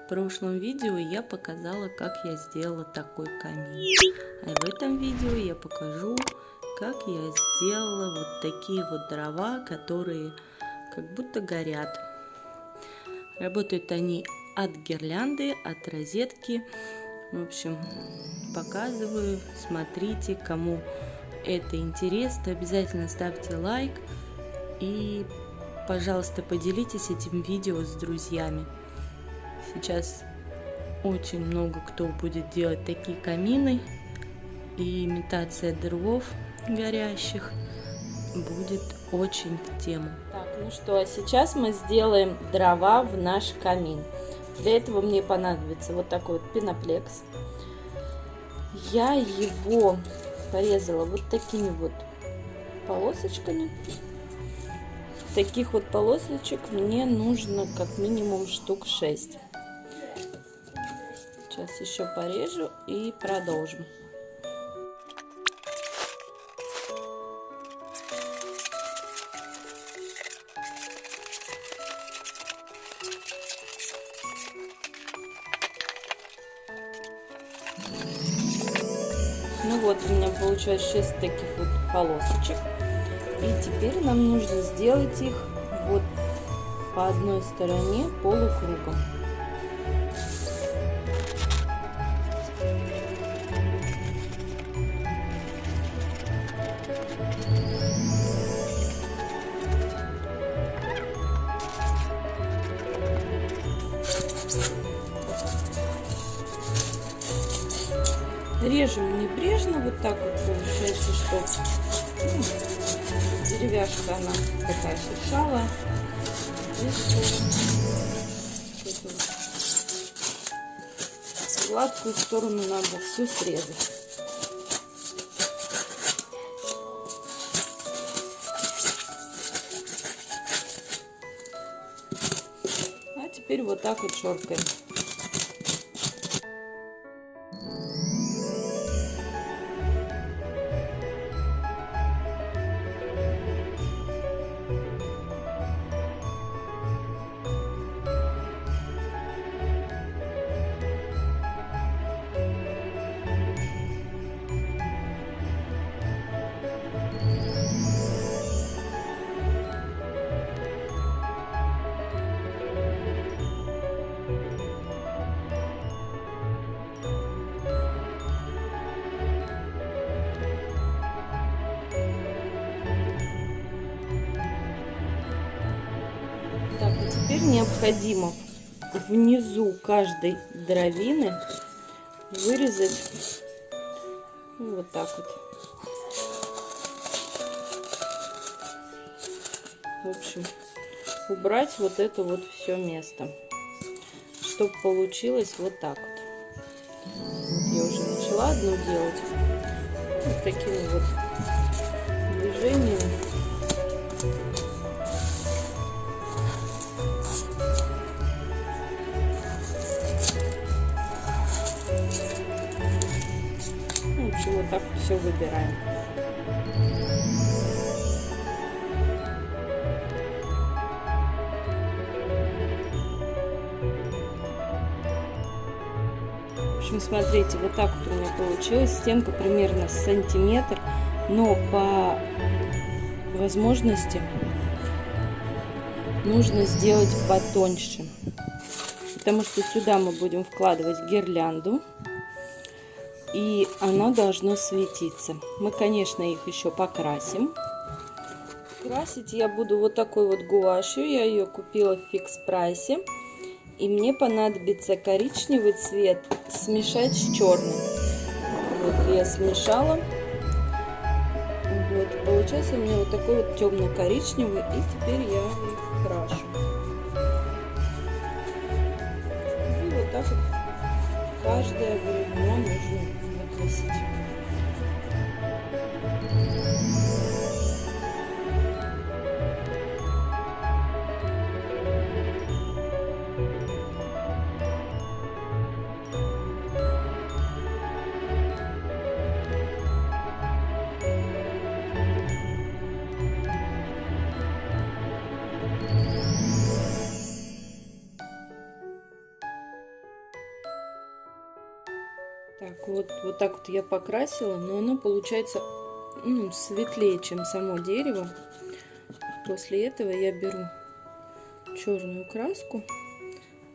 В прошлом видео я показала, как я сделала такой камин. А в этом видео я покажу, как я сделала вот такие вот дрова, которые как будто горят. Работают они от гирлянды, от розетки. В общем, показываю, смотрите, кому это интересно, обязательно ставьте лайк и, пожалуйста, поделитесь этим видео с друзьями. Сейчас очень много кто будет делать такие камины, и имитация дров горящих будет очень в тему. Так, ну что, а сейчас мы сделаем дрова в наш камин. Для этого мне понадобится вот такой вот пеноплекс. Я его порезала вот такими вот полосочками. Таких вот полосочек мне нужно как минимум штук 6. Сейчас еще порежу и продолжим. Ну вот, у меня получилось 6 таких вот полосочек. И теперь нам нужно сделать их вот по одной стороне полукругом. Режем небрежно, вот так вот получается, что деревяшка она такая шершавая. Гладкую сторону надо всю срезать. А теперь вот так вот шоркаем. Так, а теперь необходимо внизу каждой дровины вырезать вот так вот. В общем, убрать вот это вот все место, чтобы получилось вот так вот. Вот я уже начала одну делать. Вот такими вот движениями. Вот так все выбираем. В общем, смотрите, вот так вот у меня получилось. Стенка примерно сантиметр, но по возможности нужно сделать потоньше, потому что сюда мы будем вкладывать гирлянду. И оно должно светиться. Мы, конечно, их еще покрасим. Красить я буду вот такой вот гуашью. Я ее купила в фикс прайсе. И мне понадобится коричневый цвет смешать с черным. Вот я смешала. Вот, получается у меня вот такой вот темно-коричневый. И теперь я их крашу. И вот так вот каждое бревно нужно выкрасить. Так, вот так вот я покрасила, но оно получается светлее, чем само дерево. После этого я беру черную краску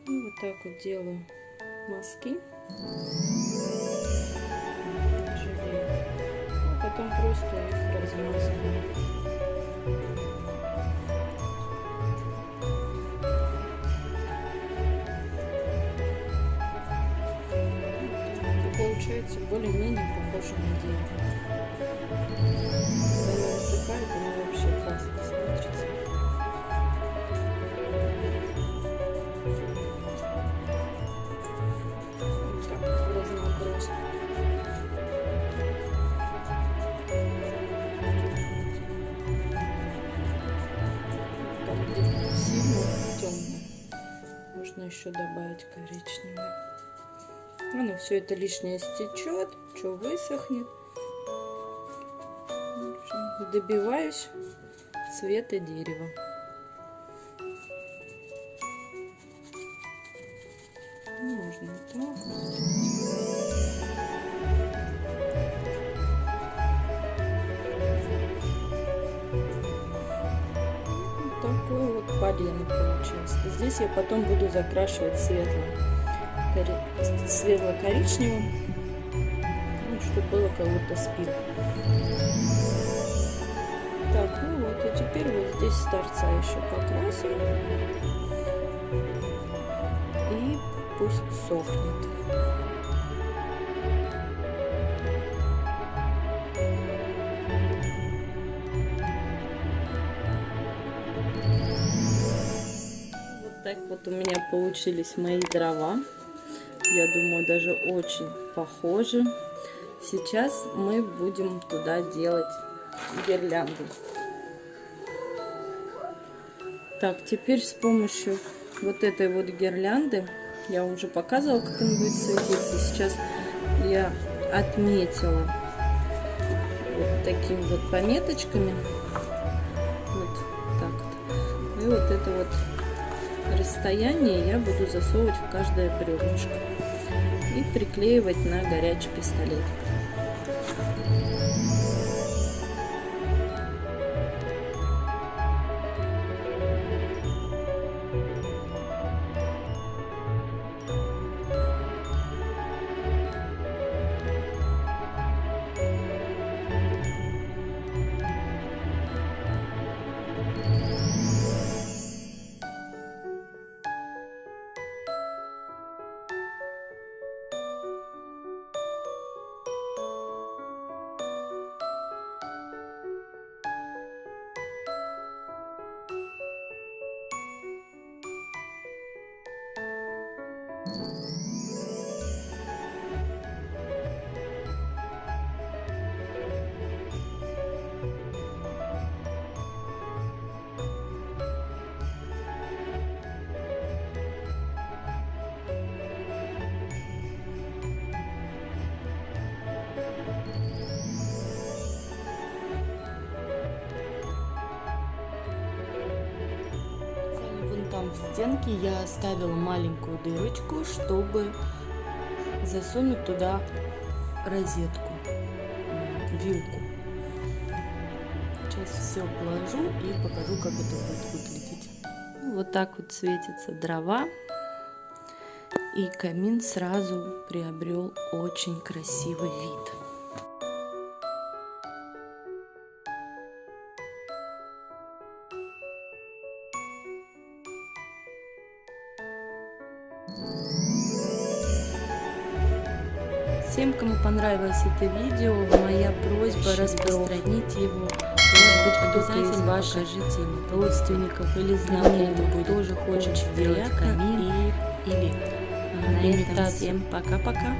и вот так вот делаю мазки. А потом просто их размазываю. Получается более-менее похоже на дерево. Когда высыхает, оно вообще классно смотрится. Вот так, в разноброс. Там где-то сильно темно. Можно еще добавить коричневый. Оно все это лишнее стечет, что высохнет. В общем, добиваюсь цвета дерева. Можно и так. Вот такой вот полено получился. Здесь я потом буду закрашивать светло-коричневым, чтобы было как будто спил. Так, ну вот, и теперь вот здесь с торца еще покрасим. И пусть сохнет. Вот так вот у меня получились мои дрова. Я думаю, даже очень похожи. Сейчас мы будем туда делать гирлянду. Так, теперь с помощью вот этой вот гирлянды, я вам уже показывала, как она будет светиться. Сейчас я отметила вот такими вот пометочками. Вот так вот. И вот это вот расстояние я буду засовывать в каждое бревнышко и приклеивать на горячий пистолет. Там в стенке я оставила маленькую дырочку, чтобы засунуть туда розетку, вилку. Сейчас все положу и покажу, как это будет выглядеть. Вот так вот светятся дрова, и камин сразу приобрел очень красивый вид. Всем, кому понравилось это видео, моя просьба распространить его. Может быть, кто-то из ваших родственников или знакомых тоже хочет сделать камин или имитацию. Всем пока-пока.